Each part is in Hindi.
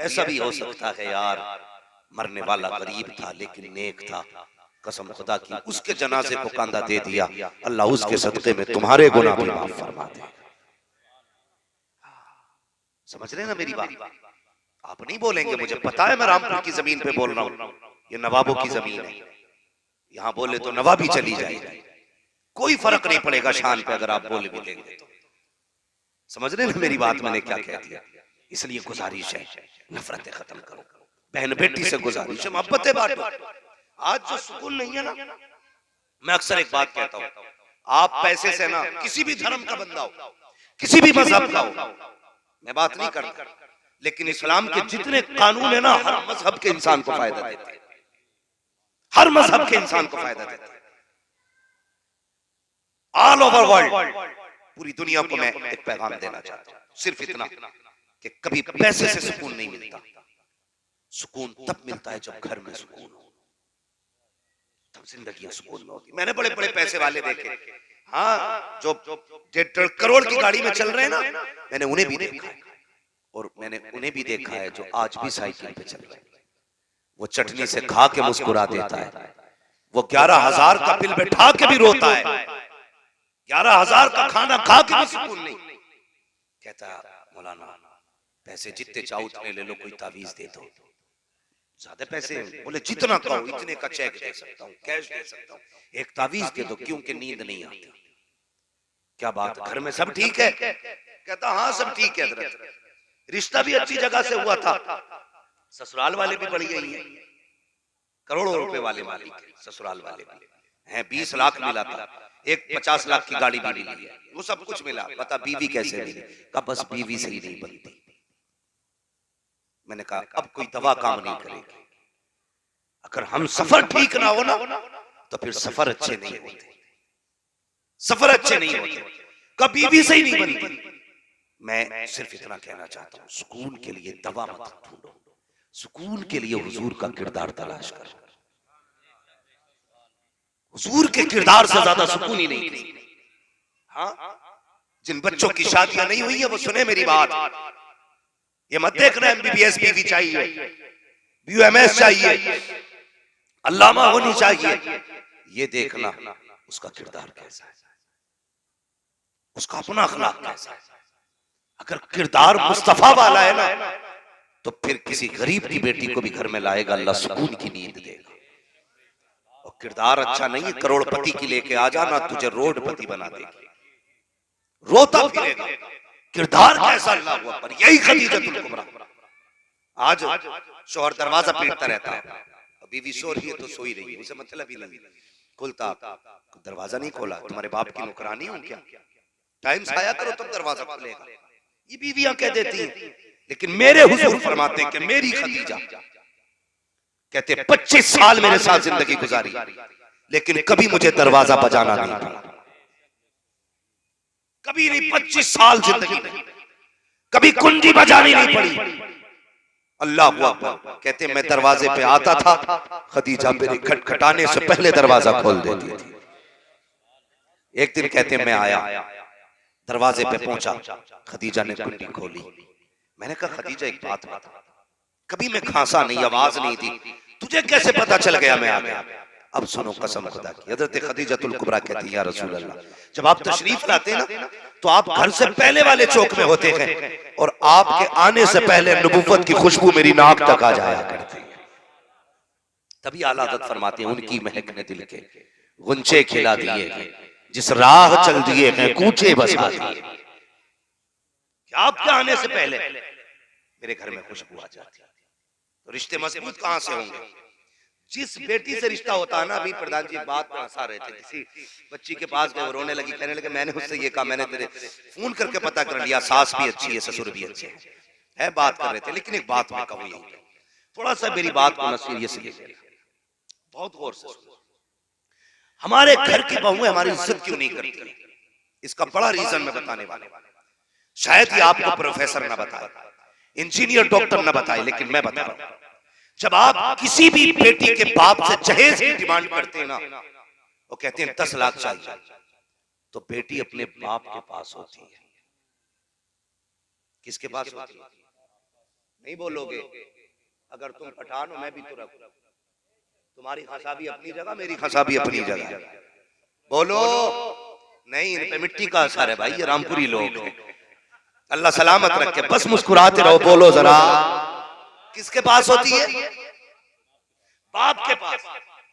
ऐसा भी हो सकता है यार, मरने वाला गरीब था लेकिन नेक था, कसम खुदा की उसके जनाजे को कांधा दे दिया, अल्लाह उसके सदक़े में तुम्हारे गुनाह भी माफ फरमा दे। समझ रहे ना मेरी बात? आप नहीं बोलेंगे, मुझे पता है मैं रामपुर की जमीन पे बोल रहा हूँ, ये नवाबों की जमीन है, यहाँ बोले तो नवाबी चली जाएगी, कोई फर्क नहीं पड़ेगा शान पे अगर आप बोल भी देंगे तो। समझ रहे ना मेरी बात मैंने क्या कह दिया? इसलिए गुजारिश है, नफरतें खत्म करो, बहन बेटी से गुजारिश है, मोहब्बतें बांटो। आज जो सुकून नहीं है ना, मैं अक्सर एक बात कहता हूँ, आप पैसे से ना किसी भी धर्म का बंदा हो, किसी भी मजहब का हो, मैं बात नहीं करता, लेकिन इस्लाम के जितने कानून है ना, हर मजहब के इंसान को फायदा देते हैं, हर मजहब के इंसान को फायदा देते हैं, ऑल ओवर वर्ल्ड, पूरी दुनिया को मैं एक पैगाम देना चाहता हूं, सिर्फ इतना कि कभी पैसे से सुकून नहीं मिलता, सुकून तब मिलता है जब घर में सुकून हो, तब जिंदगियां सुकून में होती। मैंने बड़े बड़े पैसे वाले देखे, हाँ, जो 1.5 करोड़ की गाड़ी में चल रहे हैं ना, मैंने उन्हें भी देखा है, और मैंने उन्हें भी देखा है जो आज भी साइकिल पे चल रहे हैं, वो चटनी से खा के मुस्कुरा देता है, वो 11,000 का बिल बैठा के भी रोता है, 11,000 का खाना खा के भी सुकून नहीं, कहता मौलाना पैसे जितने चाहो उतने ले लो, कोई तावीज दे दो, ज्यादा पैसे, बोले जितना कहो इतने का चेक दे सकता हूँ, कैश दे सकता हूँ, एक तावीज दे दो, क्योंकि नींद नहीं आती। क्या बात, घर में सब ठीक है? कहता हाँ सब ठीक है हजरत, रिश्ता भी अच्छी जगह से हुआ था, ससुराल वाले भी बढ़िया ही है, करोड़ों रुपए वाले मालिक है, ससुराल वाले भी हैं, 20 लाख मिला था, एक 50 लाख की गाड़ी भी मिली है, वो सब कुछ मिला, बता बीवी कैसे मिली? कहा बस बीवी से ही नहीं बनती। मैंने कहा अब कोई दवा काम नहीं करेगी, अगर हम सफर ठीक ना हो ना तो फिर सफर अच्छे नहीं होते, सफर अच्छे नहीं होते, कभी भी सही नहीं बनती। मैं सिर्फ इतना कहना चाहता हूँ, सुकून के लिए दवा मत ढूंढो, सुकून के लिए हुजूर का किरदार तलाश करो, हुजूर के किरदार से ज्यादा सुकून ही नहीं किसी ने। हाँ, जिन बच्चों की शादियां नहीं हुई है वो सुने मेरी बात, ये मत देखना एमबीबीएस बीवी चाहिए, बीयूएमएस चाहिए, अल्लामा होनी चाहिए, ये देखना उसका किरदार कैसा है, उसका अपना अखलाक कैसा है। अगर किरदार मुस्तफा वाला है ना तो फिर किसी गरीब की बेटी को भी घर में लाएगा, अल्लाह सुकून की नींद देगा। और किरदार अच्छा नहीं है, करोड़पति की लेके आ जाना तुझे रोडपति बना देगी, रोता फिरेगा। किरदार कैसा, अल्लाह अकबर, यही खदीजतुल कुबरा। आज शौहर दरवाजा पीटता रहता है, बीवी सो रही है तो सोई रही है, उसे मतलब ही नहीं, खुलता दरवाजा नहीं खोला, तुम्हारे बाप की नौकरानी हूं क्या, टाइम से आया करो तब दरवाजा खुलेगा, ये बीवियां कह देती हैं। लेकिन मेरे हुजूर फरमाते हैं कि मेरी खदीजा, कहते 25 साल मेरे साथ जिंदगी गुजारी लेकिन कभी मुझे दरवाजा बजाना नहीं पड़ा, कभी नहीं, 25 साल जिंदगी में कभी कुंजी बजानी नहीं पड़ी। अल्लाह अकबर, कहते मैं दरवाजे पे आता था, खदीजा मेरे खटखटाने से पहले दरवाजा खोल देती थी। एक दिन कहते मैं आया, दरवाजे पे पहुंचा, खदीजा ने कुंडी खोली, मैंने कहा खदीजा एक बात बता, कभी मैं खांसा नहीं, आवाज नहीं दी, तुझे कैसे पता चल गया मैं आ गया? अब सुनो कसम खुदा की, हजरत खदीजतुल कुबरा कहती है या रसूल अल्लाह, जब आप तशरीफ लाते ना तो आप घर से पहले वाले चौक में होते हैं और आपके आने से पहले नबुव्वत की खुशबू मेरी नाक तक आ जाया करती है। तभी आला हज़रत फरमाते हैं उनकी महक ने दिल के गुंचे खिला दिए हैं, जिस राह चल दिए हैं कूचे बसा दिए। क्या आपके आने से पहले मेरे घर में खुशबू आ जाती है, तो रिश्ते मजबूत कहां से होंगे? जिस बेटी से रिश्ता होता है ना, अभी प्रधान जी बात में हंसा रहे थे, किसी बच्ची के पास गए, रोने लगी, कहने लगे मैंने उससे ये कहा, मैंने तेरे फोन करके पता कर लिया, सास भी अच्छी है ससुर भी अच्छे है, बात कर रहे थे, लेकिन एक बात मैं कहूँ, थोड़ा सा मेरी बात को ना सीरियसली बहुत गौर से सुनो, हमारे घर की बहुएं हमारी इज्जत क्यों नहीं करती? इसका बड़ा रीजन मैं बताने वाला हूं। शायद ये आपको प्रोफेसर ना बताए, इंजीनियर डॉक्टर ना बताए, लेकिन मैं बता रहा हूं, जब आप किसी भी बेटी के बाप से जहेज की डिमांड करते हैं ना, वो कहते हैं 10 लाख चाहिए, तो बेटी अपने बाप के पास होती है। किसके पास होती है? नहीं बोलोगे? अगर तुम पठान हो मैं भी तुरक, तुम्हारी खसा भी अपनी जगह, मेरी खसा भी अपनी जगह। बोलो नहीं, इन पे मिट्टी का असर है भाई, ये रामपुरी लोग हैं। अल्लाह सलामत रखे, बस मुस्कुराते रहो। बोलो जरा, किसके पास होती है? बाप के पास।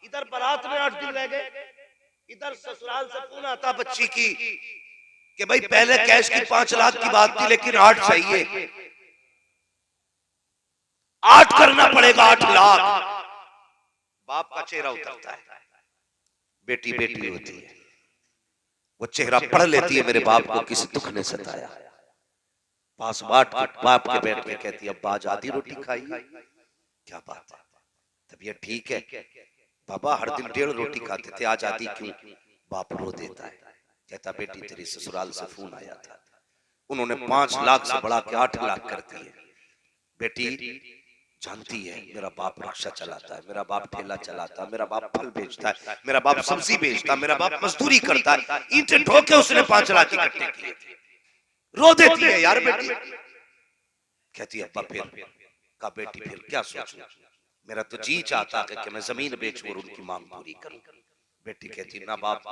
इधर बारात में 8 दिन रह गए, इधर ससुराल से फोन आता बच्ची की कि भाई पहले कैश की 5 लाख की बात थी लेकिन 8 चाहिए, 8 करना पड़ेगा, 8 लाख। बाप का चेहरा उतरता है। बेटी बेटी होती है, वो चेहरा पढ़ लेती है, मेरे बाप को किसी दुख ने सताया। पास बाप के बैठ के कहती है अब्बा आज आधी रोटी खाई। क्या बात है, तबीयत ठीक है? बाबा हर दिन 1.5 रोटी खाते थे, आज आधी क्यों? बाप रो देता है, कहता बेटी तेरी ससुराल से फोन आया था, उन्होंने 5 लाख से बढ़ा के 8 लाख कर दिए। बेटी जानती है मेरा बाप रिक्शा चलाता है, मेरा बाप ठेला चलाता है, मेरा बाप फल बेचता है, मेरा बाप सब्जी बेचता है, मेरा बाप मजदूरी करता है, ईंटें ठोक के उसने 5 लाख इकट्ठे किए। रो देती है यार बेटी। कहती है अब्बा फिर? का बेटी फिर क्या सोचूं, मेरा तो जी चाहता है कि मैं जमीन बेचूं और उनकी मांग पूरी करूं। बेटी कहती ना बाप,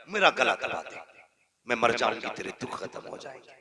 मेरा गला दबा दे, मैं मर जाऊंगी, तेरे दुख खत्म हो जाएंगे।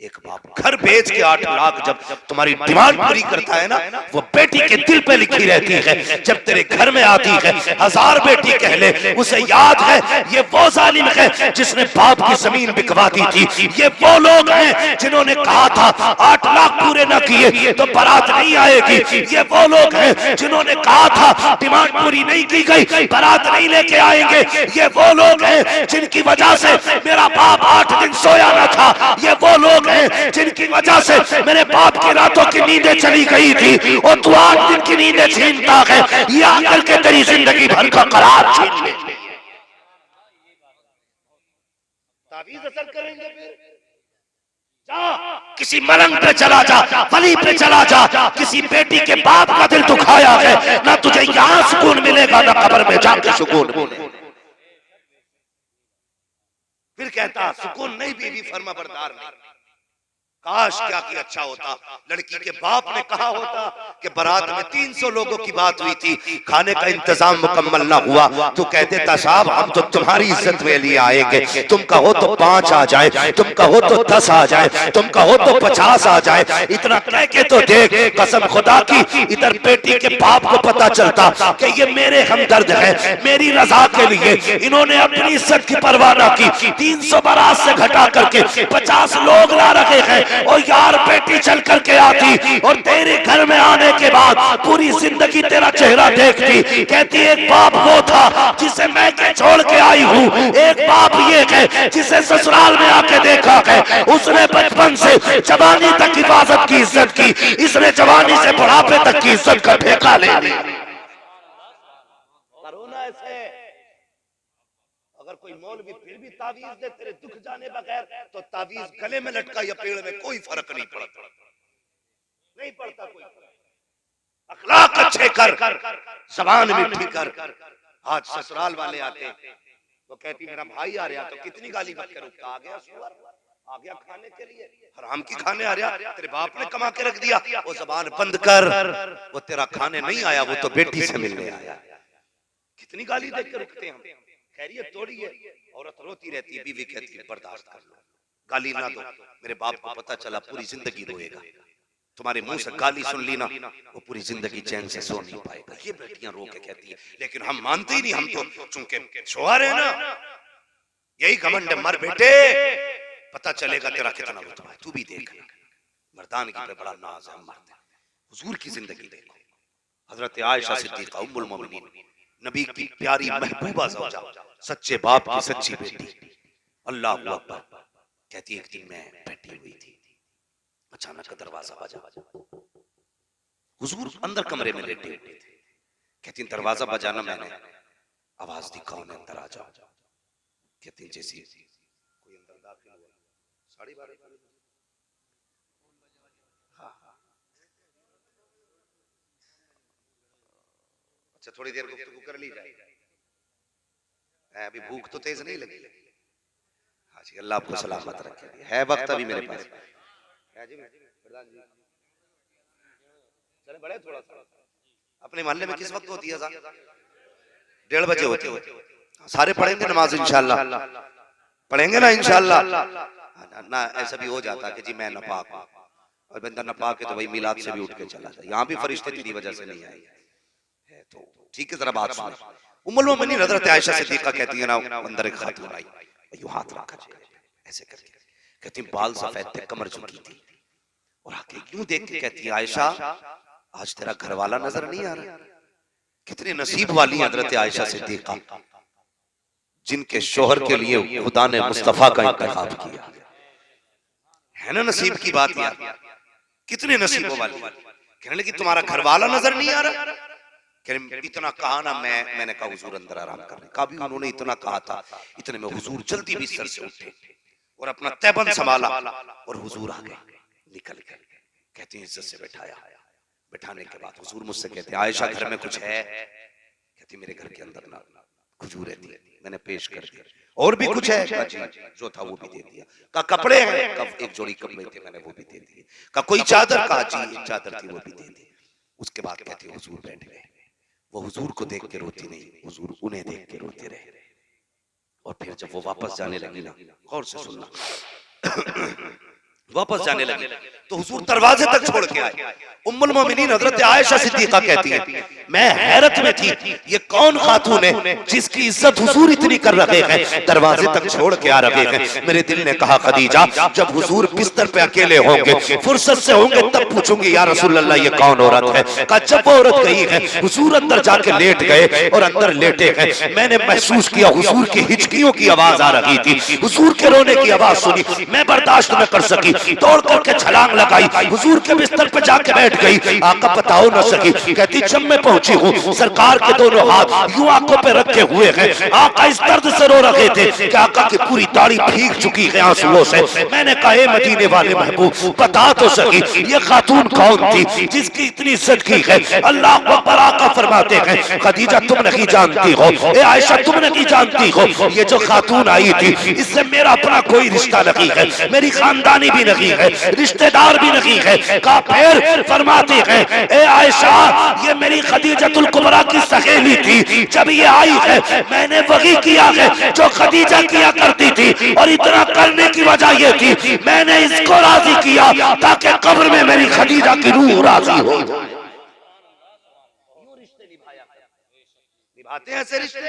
एक बाप घर बेच के 8 लाख जब तुम्हारी डिमांड पूरी करता है ना, वो बेटी के दिल पे लिखी रहती है। जब तेरे घर में आती है 1000 बेटी कह ले, उसे याद है ये वो जालिम है जिसने बाप की जमीन बिकवा दी थी। ये वो लोग हैं जिन्होंने कहा था 8 लाख पूरे न किए तो बारात नहीं आएगी। ये वो लोग हैं जिन्होंने कहा था डिमांड पूरी नहीं की गई बारात नहीं लेके आएंगे। ये वो लोग हैं जिनकी वजह से मेरा बाप 8 दिन सोया न था। ये वो लोग जिनकी वजह से मेरे बाप की रातों की नींदें चली गई थी और तू 8 दिन की नींदें छीनता है। ये आकर के तेरी जिंदगी भर का करार छीन ले। तावीज़ असर करेंगे फिर? जा किसी मलंग पे चला जा, वली पे चला जा, किसी बेटी के बाप का दिल दुखाया है ना, तुझे यहां सुकून मिलेगा ना कब्र में जाके सुकून मिलेगा। फिर कहता सुकून नहीं बीवी फर्मा बरदार नहीं। काश क्या कि अच्छा होता, लड़की के बाप ने कहा होता कि बारात में 300 लोगों की बात हुई थी, खाने का इंतजाम मुकम्मल ना हुआ, तो कह देता साहब हम तो तुम्हारी इज्जत में लिए आएंगे, तुम कहो तो 5 आ जाए, तुम कहो तो 10 आ जाए, तुम कहो तो 50 आ जाए, इतना कह के तो देख। कसम खुदा की इधर बेटी के बाप को पता चलता कि ये मेरे हमदर्द है, मेरी रजा के लिए इन्होंने अपनी इज्जत की परवाह ना की, 300 बारात से घटा करके 50 लोग ला रखे हैं। और यार बेटी चल करके आती और तेरे घर में आने के बाद पूरी जिंदगी तेरा चेहरा देखती, कहती एक बाप वो था जिसे मैं के छोड़ के आई हूँ, एक बाप ये है जिसे ससुराल में आके देखा है, उसने बचपन से जवानी तक हिफाजत की इज्जत की, इसने जवानी से बुढ़ापे तक की इज्जत का ठेका ले लिया। अगर कोई मौलवी फिर भी तावीज दे तेरे दुख जाने बगैर, तो तावीज गले में लटका या पेड़ में कोई फर्क नहीं पड़ता, नहीं पड़ता कोई फर्क। अखलाक अच्छे कर, ज़बान मीठी कर। आज ससुराल वाले आते तो कहती मेरा भाई आ रहा, तो कितनी गाली बक कर उठता, आ गया सुअर, आ गया खाने के लिए, हराम की खाने आ रहा, तेरे बाप ने कमा के रख दिया, वो ज़बान बंद कर, वो तेरा खाने नहीं आया, वो तो बेटी से मिलने आया। कितनी गाली देकर उठते हम। खैरियत तोड़ी है, औरत रोती रहती है, बीवी कहती है बर्दाश्त कर लो, गाली ना दो, मेरे बाप को पता चला पूरी जिंदगी रोएगा, तुम्हारे मुंह से गाली सुन ली ना वो पूरी जिंदगी चैन से सो नहीं पाएगा। ये बेटियां रो के कहती है, लेकिन हम मानते ही नहीं, हम तो चूंकि शोहर है ना, यही घमंड, मर बेटे पता चलेगा तेरा कितना रुतबा है, तू भी देख। मर्दानगी पे बड़ा नाज है, मर्द हुजूर की जिंदगी देखो। हजरत आयशा सिद्दीका उम्मुल मोमिनीन, नबी की प्यारी महबूबा ज़ौजा, सच्चे बाप की सच्ची बेटी, अल्लाह अकबर, कहती एक दिन मैं बैठी हुई थी, अचानक दरवाजा बजा, हुजूर अंदर कमरे में लेटे हुए थे, कहती दरवाजा बजाना, मैंने आवाज दी कौन है अंदर आ जाओ, कहती जैसी कोई अंदर दाखिल हुआ, 12:30 अच्छा थोड़ी देर गुफ्तगू कर ली जाए, अभी भूख तो तेज नहीं लगी। हाँ जी, अल्लाह आपको सलामत रखे, है वक्त अभी मेरे पास। चले बड़े थोड़ा सा अपने मोहल्ले में किस वक्त होती है? 1:30 बजे होती है। सारे पढ़ेंगे नमाज इंशाल्लाह, पढ़ेंगे ना इंशाल्लाह। ना ऐसा भी हो जाता कि जी मैं नापाक हूं और बंदा नापाक है तो भाई मिलाद से भी उठ के चला जाए। यहाँ भी फरिश्ते तेरी वजह से नहीं आए है तो ठीक है। जरा बात सुनो। उम्मुल मोमिनीन हजरत आयशा सिद्दीका कहती है ना, अंदर एक खातून आई, यूं हाथ रखा ऐसे करके, कहती बाल सफेद थे, कमर झुकी थी और आके यूं देख के कहती है आयशा आज तेरा घर वाला नजर नहीं आ रहा। कितने नसीब वाली हजरत आयशा सिद्दीका जिनके शोहर के लिए खुदा ने मुस्तफा का इंतखाब किया है ना। नसीब की बात यार, कितने नसीबों वाली। कहने लगी तुम्हारा घर वाला नजर नहीं आ रहा। कहने इतना कहा ना, मैंने कहा हुजूर अंदर आराम करने का भी उन्होंने इतना कहा था। इतने में हुजूर जल्दी बिस्तर से उठे और अपना तैबन संभाला और हुजूर आ गए निकल गए। कहते हैं इज्जत से बैठाया, बैठाने के बाद हुजूर मुझसे कहते हैं आयशा घर में कुछ है? कहती मेरे घर के अंदर ना खजूर रहती है, मैंने पेश कर दिया। और भी कुछ है? कहा जी जो था वो भी दे दिया। कहा कपड़े हैं? कब एक जोड़ी कपड़े थे, मैंने वो भी दे दिए। कहा कोई चादर? कहा जी एक चादर थी, वो भी दे दी। उसके बाद कहते हैं हुजूर बैठ गए। वो हुजूर को देख के रोती नहीं, हुजूर उन्हें देख के रोते रहे। और फिर जब वो वापस जाने लगी ना, गौर से सुनना, वापस जाने लगी तो हुजूर दरवाजे तक छोड़ के आए। उम्मुल मोमिनीन हजरत आयशा सिद्दीका कहती है मैं हैरत में थी, ये कौन खातून है जिसकी इज्जत हुजूर इतनी कर रहे हैं, दरवाजे तक छोड़ के आ रहे हैं। मेरे दिल ने कहा खदीजा जब हुजूर बिस्तर पे अकेले होंगे, फुर्सत से होंगे, तब पूछूंगी या रसूल अल्लाह ये कौन औरत है। कहा जब वो औरत गई है हुजूर अंदर जाके लेट गए और अंदर लेटे गए। मैंने महसूस किया हुजूर की हिचकियों की आवाज आ रही थी, हुजूर के रोने की आवाज सुनी, मैं बर्दाश्त न कर सकी, दौड़ करके छलांग लगाई, हुजूर के बिस्तर पे जाके बैठ गई। आका बताओ न सकी। कहती जब मैं पहुंची हूँ सरकार के दोनों हाथ यूं आंखों पे रखे हुए हैं। आका इस दर्द से रो रहे थे कि आका की पूरी दाढ़ी भीग चुकी है आंसुओं से। मैंने कहा ए मदीने वाले महबूब बता तो सकी ये खातून कौन थी जिसकी इतनी इज्जत की है। अल्लाह अकबर। आका फरमाते हैं खदीजा तुम नहीं जानती हो, ए आयशा तुम नहीं जानती हो, ये जो खातून आई थी इससे मेरा अपना कोई रिश्ता नहीं है, मेरी खानदानी भी नहीं है, रिश्तेदार भी नहीं है। का फिर फरमाते हैं ए आयशा ये मेरी खदीजतुल कुबरा की सहेली थी। जब ये आई है मैंने वही किया है जो खदीजा किया करती थी और इतना करने की वजह ये थी मैंने इसको राजी किया ताकि कब्र में मेरी खदीजा की रूह राजी हो। रिश्ते निभाते हैं ऐसे रिश्ते।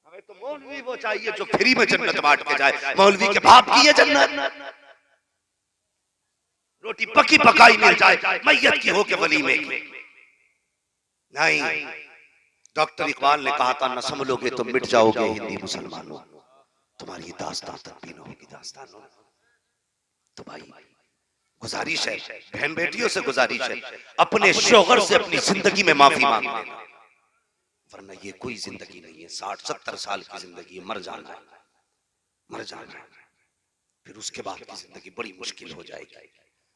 हमें तो मौलवी वो चाहिए जो फ्री में जन्नत बांट के जाए। मौलवी के बाप की ये जन्नत, रोटी पकी पकाई मिल जाए मैयत की हो के वलीमे की नहीं। डॉक्टर इकबाल ने कहा था न संभलोगे तो मिट जाओगे हिंदी मुसलमानों, तुम्हारी दास्तान तक भी न होगी दास्तान। तो भाई गुजारिश है, बहन बेटियों से गुजारिश है, अपने शौहर से अपनी जिंदगी में माफी मांग लेना, वरना ये कोई जिंदगी नहीं है। 60-70 साल की जिंदगी, मर जाना है, मर जाना है, फिर उसके बाद की जिंदगी बड़ी मुश्किल हो जाएगी।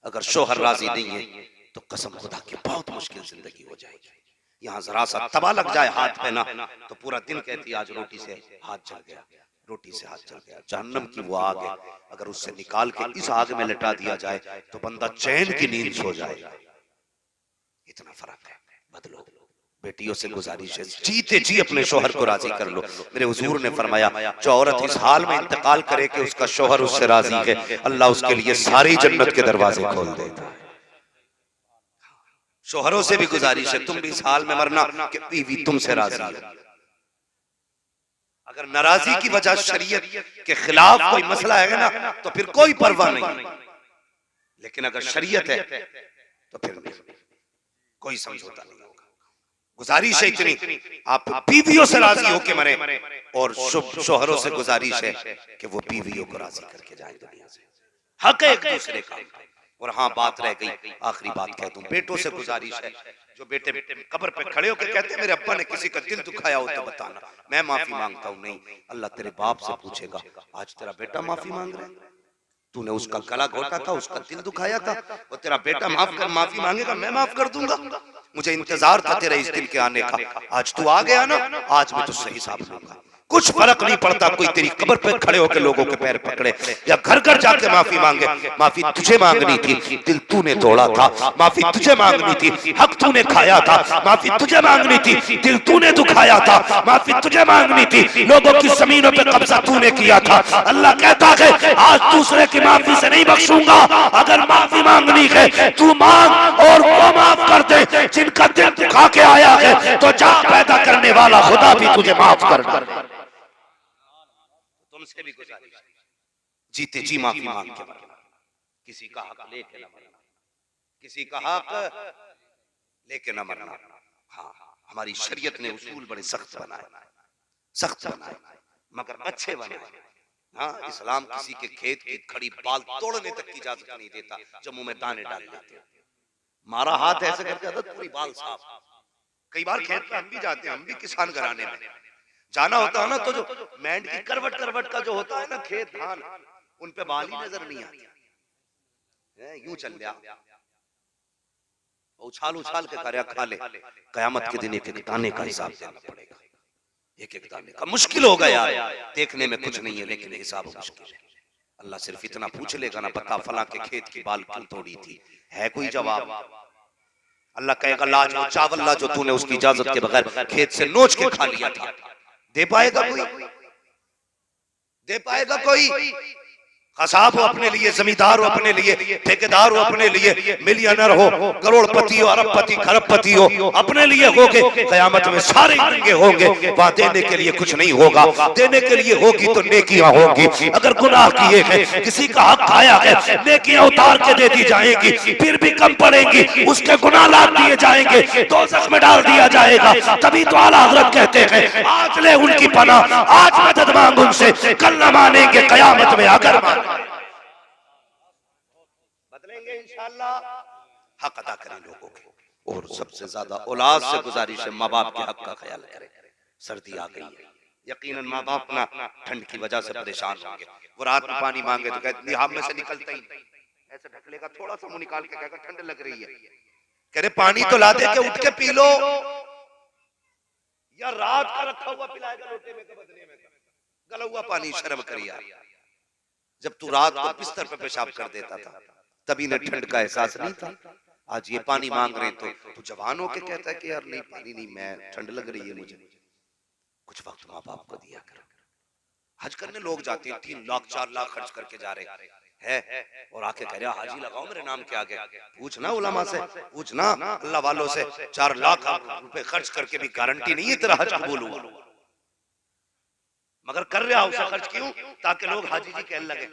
अगर शौहर राजी नहीं है तो कसम खुदा की बहुत मुश्किल जिंदगी हो जाएगी। यहाँ जरा सा तबा लग जाए हाथ पे ना तो पूरा दिन कहती आज रोटी से हाथ जल गया, रोटी से हाथ जल गया। जहन्नम की वो आग है, अगर उससे निकाल के इस आग में लटा दिया जाए तो बंदा चैन की नींद सो जाएगा। इतना फर्क है। बदलो। बेटियों से गुजारिश है जीते जी अपने शोहर को राजी कर लो। मेरे हुजूर ने फरमाया जो औरत इस हाल में इंतकाल करे कि उसका शोहर उससे राजी है, अल्लाह उसके लिए सारी जन्नत के दरवाजे खोल देता है। शोहरों से भी गुजारिश है तुम भी इस हाल में मरना कि बीवी तुमसे राजी है। अगर नाराजी की वजह शरीयत के खिलाफ कोई मसला है ना तो फिर कोई परवाह नहीं, लेकिन अगर शरीयत है तो फिर कोई समझौता नहीं होगा। गुजारिश है इतनी आप बीवियों से राजी होके मरे और शोहरों से गुजारिश है कि वो बीवियों को राजी करके जाए दुनिया से। हक है एक दूसरे का। और हाँ बात रह गई, आखिरी बात कह दूं, बेटों से गुजारिश है जो बेटे कब्र पे खड़े होकर कहते हैं मेरे अब्बा ने किसी का दिल दुखाया हो तो बताना, मैं माफी मांगता हूँ। नहीं, अल्लाह तेरे बाप से पूछेगा आज तेरा बेटा माफी मांग रहा है, तूने उसका गला घोटा था, उसका दिल दुखाया था, और तेरा बेटा माफी मांगेगा, मैं माफ कर दूंगा। मुझे इंतजार था तेरे इस दिन के आने का, आज तू आ गया ना, आज मैं तुझसे हिसाब लूंगा। कुछ फर्क नहीं पड़ता कोई तेरी कब्र पे खड़े होकर लोगों के पैर पकड़े या घर घर जाके माफी मांगे। माफी तुझे मांगनी थी, दिल तूने तोड़ा था। माफी तुझे मांगनी थी, हक तूने खाया था। माफी तुझे मांगनी थी, दिल तूने दुखाया था। माफी तुझे मांगनी थी, लोगों की जमीनों पे कब्जा तूने किया था। अल्लाह कहता है आज दूसरे की माफी से नहीं बख्शूंगा, अगर माफी मांगनी है तू मांग और वो माफ कर दे। जिनका दिल दुखा के आया है तो जा पैदा करने वाला खुदा भी तुझे माफ कर दे। तुमसे भी गुजारिश, जीते जी माफी मांग के मरना, किसी का हक लेके न मरना, किसी का हक लेके न मरना। हाँ, हमारी शरीयत ने उसूल बड़े सख्त बनाए, सख्त बनाए मगर अच्छे बनाए। हाँ, इस्लाम किसी के खेत की खड़ी बाल तोड़ने तक की इजाजत नहीं देता जो मुंह में दाने डाल देते। मारा हाथ ऐसे करके पूरी बाल साफ। कई बार खेत में हम भी जाते हैं, हम भी किसान घराने में जाना होता है ना, तो जो मैंड की करवट करवट का जो होता है ना खेत धान, उन पे बाल ही नजर नहीं आती, यूं चल गया उछाल उछाल के कार्य खा ले। कयामत के दिन एक एक दाने का हिसाब देना पड़ेगा, एक एक दाने का। मुश्किल हो गया, देखने में कुछ नहीं है लेकिन हिसाब मुश्किल है। अल्लाह सिर्फ इतना पूछ लेगा ना, बता फला के खेत की बाल क्यों तोड़ी थी, है कोई जवाब? अल्लाह कहेगा ला जो चावल ला जो तूने उसकी इजाजत के बगैर खेत से नोच के खा लिया था, दे पाएगा कोई? दे पाएगा कोई? कसाब हो अपने लिए, जमींदार हो अपने लिए, ठेकेदार हो अपने लिए, मिलियनर हो, करोड़पति हो, अरबपति, खरबपति हो, अपने लिए होगे। कयामत में सारे नंगे होंगे, वहां देने के लिए कुछ नहीं होगा। देने के लिए होगी तो नेकियां होंगी। अगर गुनाह किए हैं, किसी का हक खाया है, नेकियां उतार के दे दी जाएंगी, फिर भी कम पड़ेंगी, उसके गुनाह लाद दिए जाएंगे, दोज़ख में डाल दिया जाएगा। तभी तो आला हज़रत कहते हैं आज ले उनकी पनाह, आज मदद मांग उनसे, कल न मानेंगे कयामत में अगर बदलेंगे इंशाअल्लाह। हक अदा करें लोगों के, और सबसे ज्यादा औलाद से गुजारिश है माँ बाप के हक का ख्याल करें। सर्दी आ गई है, यकीनन माँ बाप ना ठंड की वजह से परेशान होंगे। वो रात में पानी मांगे तो कहते निहाब में से निकलता ही नहीं, ऐसे ढक लेगा, थोड़ा सा मुंह निकाल के कहेगा ठंड लग रही है, कह रहे पानी तो ला दे के उठ के पी लो, या रात का रखा हुआ पिलाएगा लोटे में के बदले में, गला हुआ पानी। शर्म कर यार, जब तू रात को बिस्तर पे पेशाब कर देता था तभी ने ठंड का एहसास नहीं था। आज ये पानी मांग रहे तो तू जवान होके कहता है कि यार नहीं पानी नहीं, मैं ठंड लग रही है मुझे। कुछ वक्त माँ बाप को दिया करो। हज करने लोग जाते हैं 3 लाख 4 लाख खर्च करके जा रहे हैं और आके कह रहे हाजी लगाओ मेरे नाम के आगे। पूछना उलमा से, पूछना अल्लाह वालों से, 4 लाख रुपए खर्च करके भी गारंटी नहीं है तेरा हज कबूल हुआ। मगर कर रहा उसे खर्च क्यों? ताकि लोग हाजी जी कहने लगे।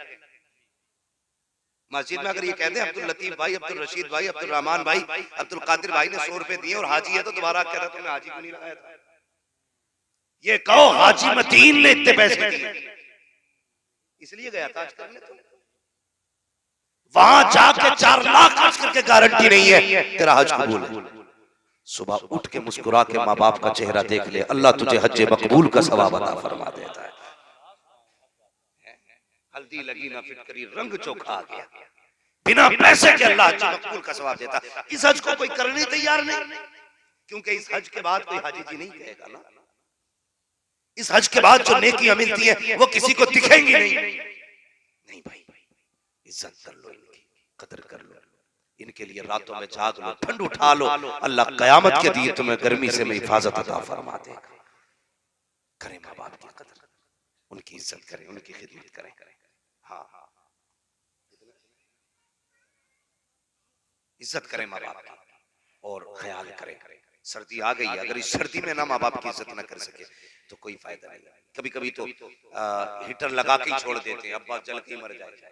मस्जिद में अगर ये कहते हैं अब्दुल लतीफ भाई, अब्दुल रशीद भाई, अब्दुल रहमान भाई, अब्दुल कादिर भाई ने 100 रुपए दिए और हाजी है तो दोबारा कह रहा तुमने हाजी क्यों नहीं लगाया था? ये कहो हाजी मतीन ने इतने पैसे दिए इसलिए गया था आज करने, तो वहां जाके 4 लाख खर्च करके गारंटी नहीं है तेरा हज कबूल है। सुबह उठ के मुस्कुरा के माँ बाप का चेहरा देख ले, अल्लाह तुझे हज मकबूल का सवाब अता फरमा देता है। हल्दी लगी ना फिटकरी, रंग चोखा आ गया, बिना पैसे के अल्लाह हज मकबूल का सवाब देता। इस हज को कोई करने तैयार नहीं, क्योंकि इस हज के बाद कोई हाजी जी नहीं कहेगा ना। इस हज के बाद जो नेकियां मिलती है वो किसी को दिखेंगी नहीं भाई, इज्जत कर लो, इनकी कदर कर लो, इनके लिए रातों में जाग लो, ठंड उठा लो। अल्लाह कयामत के दिन तुम्हें गर्मी से हिफाजत अता फरमा देगा। करें माँ बाप की कदर, उनकी इज्जत करें, उनकी खिदमत करें। हाँ, इज्जत करें माँ बाप की और ख्याल करें। सर्दी आ गई है, अगर इस सर्दी में ना माँ बाप की इज्जत ना कर सके तो कोई फायदा नहीं। कभी कभी तो हीटर लगा के ही छोड़ देते हैं, अब्बा जल के ही मर जाए।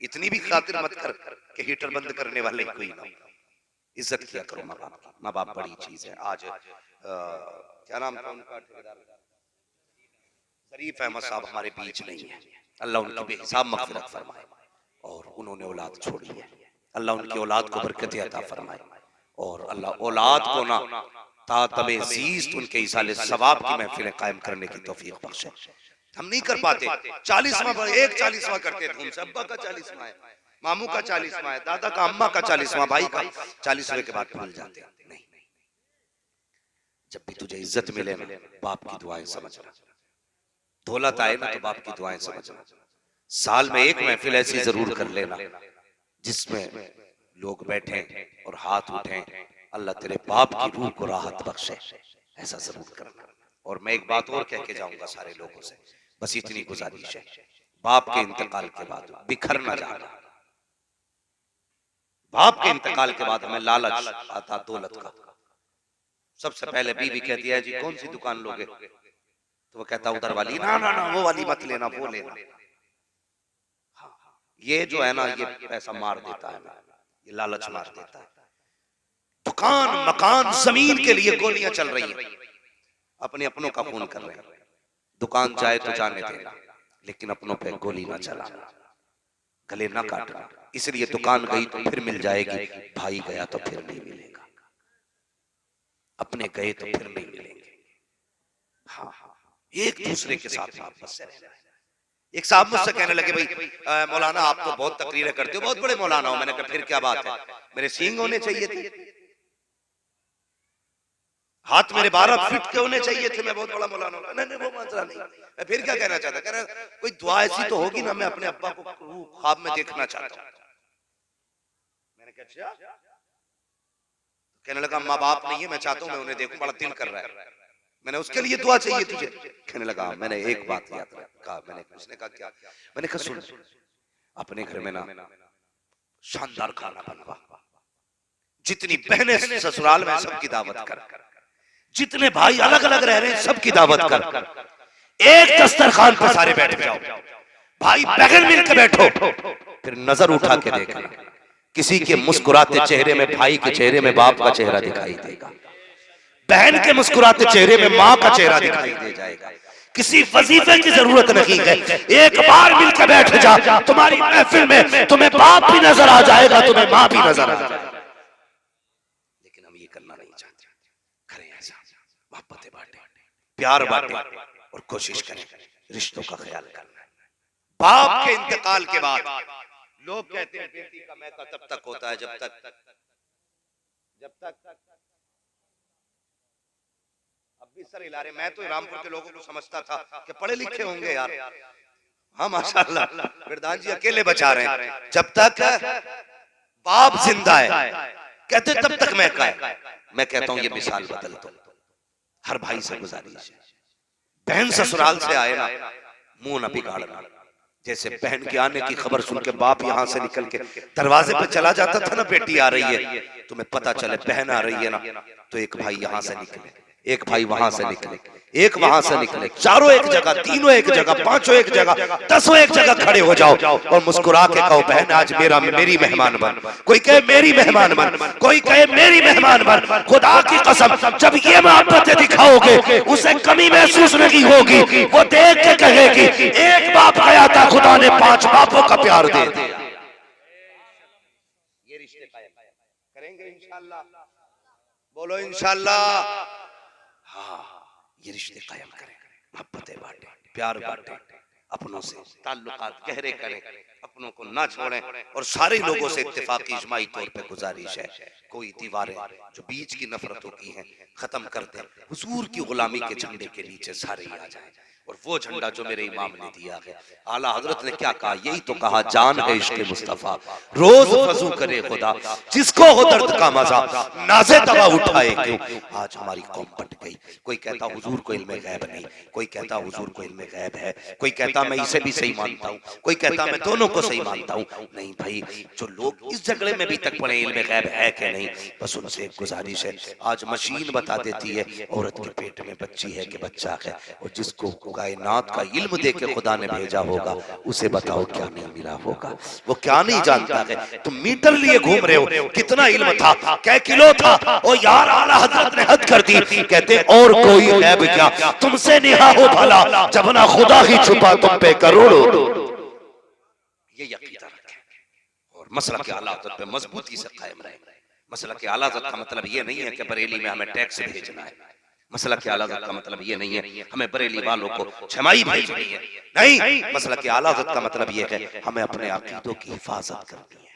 इतनी भी खातिर मत कर कि हीटर बंद करने वाले कोई ना। इज्जत किया करो माँ बाप की, माँ बाप बड़ी चीज है। आज क्या नाम था उनका, शरीफ अहमद साहब हमारे बीच नहीं है, अल्लाह उनकी बेहिसाब मग़फ़िरत फरमाए। और उन्होंने औलाद छोड़ी है, अल्लाह उनकी औलाद को बरकत अता फरमाए। और अल्लाह औलाद को ना तातबे ज़ीस्त उनके इसाले सवाब की महफिलें कायम करने की तौफीक बख्शे। हम नहीं कर पाते। 40वां एक 40वां करते थे, उनसे अब्बा का 40वां है, मामू का 40वां है, दादा का, अम्मा का 40वां, भाई का 40वें के बाद भूल जाते हैं। नहीं, जब भी तुझे इज्जत मिले ना, बाप की दुआएं समझना, दौलत आए ना तो बाप की दुआएं समझना। साल में एक महफिल ऐसी जरूर कर लेना जिसमें लोग बैठे और हाथ उठें, अल्लाह तेरे बाप की रूह को राहत बख्शे, ऐसा जरूर करना। और मैं एक बात और कह के जाऊंगा सारे लोगों से, बस इतनी गुजारिश है, बाप के इंतकाल के बाद बिखर ना जाना। बाप के इंतकाल के बाद हमें लालच आता दौलत का। सबसे पहले बीवी कहती है जी कौन सी दुकान लोगे, तो वो कहता उधर वाली, ना ना ना वो वाली मत लेना, वो लेना। ये जो है ना ये पैसा मार देता है, ये लालच मार देता है। दुकान मकान जमीन के लिए गोलियां चल रही है, अपने अपनों का खून कर रहे हैं। दुकान चाहे तो जाने देना, लेकिन अपनों पे गोली ना चलाना, गले ना काटना। इसलिए दुकान गई तो फिर मिल जाएगी, भाई गया तो फिर नहीं मिलेगा, अपने गए तो फिर नहीं मिलेंगे। हाँ हाँ, एक दूसरे के साथ आपस में रहना है। एक साहब मुझसे कहने लगे भाई मौलाना आप तो बहुत तकरीरें करते हो, बहुत बड़े मौलाना हो। मैंने कहा फिर क्या बात है, मेरे सींग होने चाहिए थे, हाथ मेरे 12 फीट के होने चाहिए थे, मैं बहुत बड़ा मौलाना हूं। नहीं वो मसला नहीं, मैं फिर क्या कहना चाहता, कह रहा कोई दुआ ऐसी तो होगी ना, मैं अपने अब्बा को ख्वाब में देखना चाहता हूं। मैंने कहा अच्छा, कहने लगा माँ बाप नहीं है, मैं चाहता हूं मैं उन्हें देखूं, बड़ा दिल कर रहा है। मैंने उसके लिए दुआ चाहिए तुझे, कहने लगा मैंने एक बात याद रखा। मैंने उसने कहा क्या, मैंने कहा सुन, अपने घर में ना शानदार खाना बनवा, जितनी बहनें ससुराल में सबकी दावत कर, जितने भाई अलग अलग रह रहे हैं सबकी दावत कर, एक दस्तरखान पर सारे बैठ जाओ, भाई बहन मिलकर बैठो, फिर नजर उठा के देखना, किसी के मुस्कुराते चेहरे में भाई के चेहरे में बाप का चेहरा दिखाई देगा, बहन के मुस्कुराते चेहरे में माँ का चेहरा दिखाई दे जाएगा। किसी वजीफे की जरूरत नहीं है, एक बार मिलकर बैठ जा, तुम्हारी महफिल में तुम्हें बाप भी नजर आ जाएगा, तुम्हें माँ भी नजर आ जाएगा। लेकिन हम ये करना नहीं चाहते, करें ऐसा, मोहब्बतें बांटे, प्यार बांटे और कोशिश करें रिश्तों का ख्याल करना। बाप के इंतकाल के बाद लोग कहते हैं बेटी का मैका तब तक होता है जब तक सर हिला रहे। मैं तो रामपुर के लोगों को समझता था कि पढ़े लिखे होंगे यार, हाँ माशाल्लाह बिरदान जी अकेले बचा रहे हैं। जब तक बाप जिंदा है कहते तब तक मैं है। मैं कहता हूं ये मिसाल बदल दो, हर भाई से गुजारिश है, बहन ससुराल से आए ना मुंह ना बिगाड़ना। जैसे बहन के आने की खबर सुन के बाप यहाँ से निकल के दरवाजे पे चला जाता था ना, बेटी आ रही है, तुम्हें पता चले बहन आ रही है ना, तो एक भाई यहाँ से निकले, एक भाई वहां से निकले, एक वहां से निकले, चारों एक जगह, तीनों एक जगह, पांचों एक जगह, 10 एक जगह खड़े हो जाओ और मुस्कुरा के कहो बहन आज मेरी मेहमान बन। कोई कहे मेरी मेहमान बन, कोई कहे मेरी मेहमान बन। खुदा की कसम जब ये मोहब्बतें दिखाओगे उसे कमी महसूस नहीं होगी, वो देख के कहेगी एक बाप गया था, खुदा ने 5 बापों का प्यार दे दिया। ये रिश्ते करेंगे इंशाअल्लाह, बोलो इंशाअल्लाह। हाँ ये रिश्ते कायम करें, मोहब्बतें बांटें, प्यार बांटें, अपनों से ताल्लुकात गहरे करें, अपनों को ना छोड़ें। और सारे लोगों से इत्तेफाकी इजमाई तौर पे गुजारिश है, कोई दीवारें जो बीच की नफरतों की हैं खत्म कर दें, हुजूर की गुलामी के झंडे के नीचे सारे ही आ जाएं। और वो झंडा जो मेरे इमाम ने दिया है, आला हजरत ने क्या कहा, यही तो कहा जान है इश्क़ मुस्तफा, रोज वजू करे खुदा, जिसको हो दर्द का मजा नाज़े दवा उठाए क्यों। आज हमारी कौम बट गई, कोई कहता हुजूर को इल्मे गैब नहीं, कोई कहता हुजूर को इल्मे गैब है, कोई कहता मैं इसे भी सही मानता हूँ, कोई कहता मैं दोनों को सही मानता हूँ। नहीं भाई, जो लोग इस झगड़े में भी तक पड़े इल्मे गैब है कि नहीं, बस उनसे एक गुजारिश है, आज मशीन बता देती है औरत के पेट में बच्ची है कि बच्चा है, और जिसको कायनात का इल्म दे के खुदा ने भेजा होगा उसे बताओ क्या नहीं मिला होगा, वो क्या नहीं जानता है। तुम मीटर लिए घूम रहे हो, कितना इल्म था, क्या किलो था, और यार आला हजरत ने हद कर दी, कहते और कोई गैब क्या, तुमसे निहा हो भला जब ना खुदा ही छुपा तुम पे करोड़ों। ये यकीन रखें और मसला के आला हजरत पे मजबूती से कायम रहे। मसला के आला हजरत का मतलब ये नहीं है कि बरेली में हमें टैक्स भेजना है, मसला के आला का मतलब ये नहीं है हमें बरेली वालों को छमाई भेजनी है, नहीं, मसला के आला का मतलब ये है हमें अपने अकीदों की हिफाजत करनी है,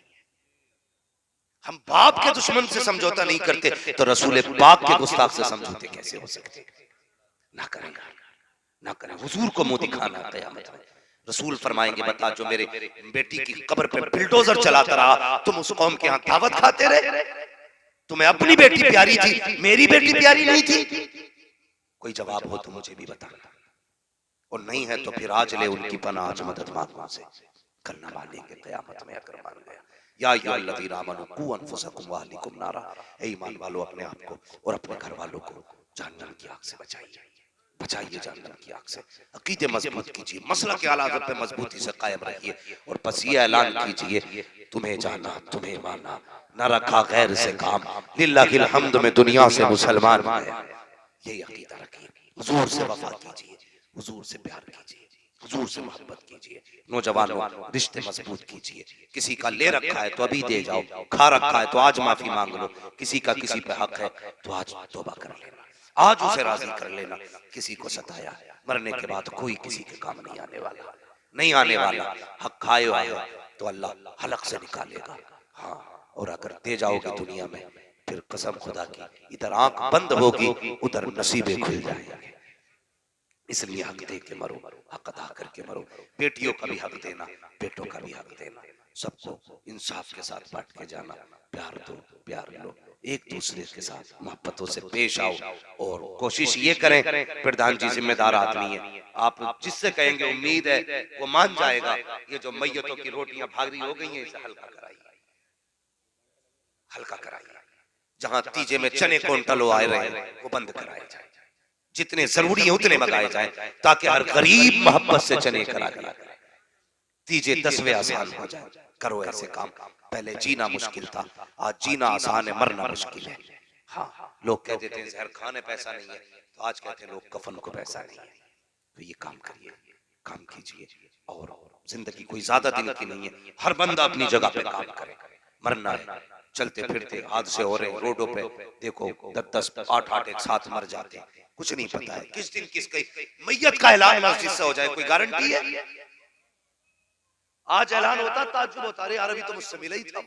हम बाप के दुश्मन से समझौता नहीं करते तो रसूल पाक के गुस्ताख से समझौते कैसे हो सकते? ना करेंगे, ना करें। हुजूर को मुंह दिखाना क़यामत में। रसूल फरमाएंगे, बता जो मेरे बेटी की कब्र पे बिल्डोजर चलाता रहा, तुम उस कौम के यहाँ दावत खाते रहे? तुम्हें अपनी बेटी प्यारी थी, मेरी बेटी प्यारी नहीं थी? कोई जवाब हो तो मुझे भी बताना, और नहीं है तो फिर आज ले उनकी पनाह, आज मदद मांगो से। करना मानेंगे क़यामत में अगर मान गया। या अय्युहल्लज़ीना आमनू कू अनफुसकुम व अहलीकुम नारा, ए ईमान वालों अपने आप को और अपने घर वालों को जहन्नम की आग से बचाइए, बचाइए जहन्नम की आग से। अकीदे मजबूत कीजिए, मसला के आला पे मजबूती से कायम रहिए, और बस ये ऐलान कीजिए, तुम्हें जाना तुम्हें माना, न रखा गैर से काम, लिल्लाहिल हम्द में दुनिया से मुसलमान है। यही अकीदा रखिए, हुजूर से वफा कीजिए, हुजूर से प्यार कीजिए, हुजूर से मोहब्बत कीजिए। नौजवानों, रिश्ते मजबूत कीजिए। किसी का ले रखा है तो अभी दे जाओ, खा रखा है तो आज माफी मांग लो, किसी का किसी पे हक है तो आज तौबा कर लेना, आज उसे राजी कर लेना। किसी को सताया, मरने के बाद कोई किसी के काम नहीं आने वाला, नहीं आने वाला। हक खाए आए तो अल्लाह हलक से निकालेगा। हाँ, और अगर दे जाओगे दुनिया में, फिर कसम खुदा की इधर आंख बंद होगी, उधर नसीबे खुल जाएंगे। इसलिए हक दे के मरो, हक अदा करके मरो। बेटियों का भी हक देना, बेटों का भी हक देना, सबको इंसाफ के साथ बांट के जाना। प्यार दो, प्यार लो, एक दूसरे के साथ मोहब्बतों से पेश आओ, और कोशिश ये करें, प्रधान जी जिम्मेदार आदमी है, आप जिससे कहेंगे उम्मीद है वो मान जाएगा। ये जो मैयतों की रोटियां भागरी हो गई हैं, इसे हल्का कराइए, हल्का कराइए। जहां तीजे में चने क्विंटलों आए रहे हैं वो बंद कराए जाए, जितने जरूरी है उतने मंगाए जाए, ताकि हर गरीब मोहब्बत से चने करा करा करे। तीजे 10वें आसान हो जाए। करो ऐसे काम। पहले जीना मुश्किल था, आज जीना आसान है, मरना मुश्किल है। हाँ, लोग कह देते हैं जहर खाने पैसा नहीं है, तो आज कहते हैं लोग कफन को पैसा नहीं है। तो ये काम करिए, काम कीजिए, और जिंदगी कोई ज्यादा दिन की नहीं है। हर बंदा अपनी जगह पे काम करे, मरना है। चलते फिरते हादसे हो रहे रोडों पे, देखो 10-10, 8-8 एक साथ मर जाते हैं, कुछ नहीं पता है किस दिन किसकी मैयत का ऐलान मस्जिद से हो जाए, कोई गारंटी है? आज ऐलान होता ताज्जुब होता, अरे यार अभी तो मुझसे मिला ही था।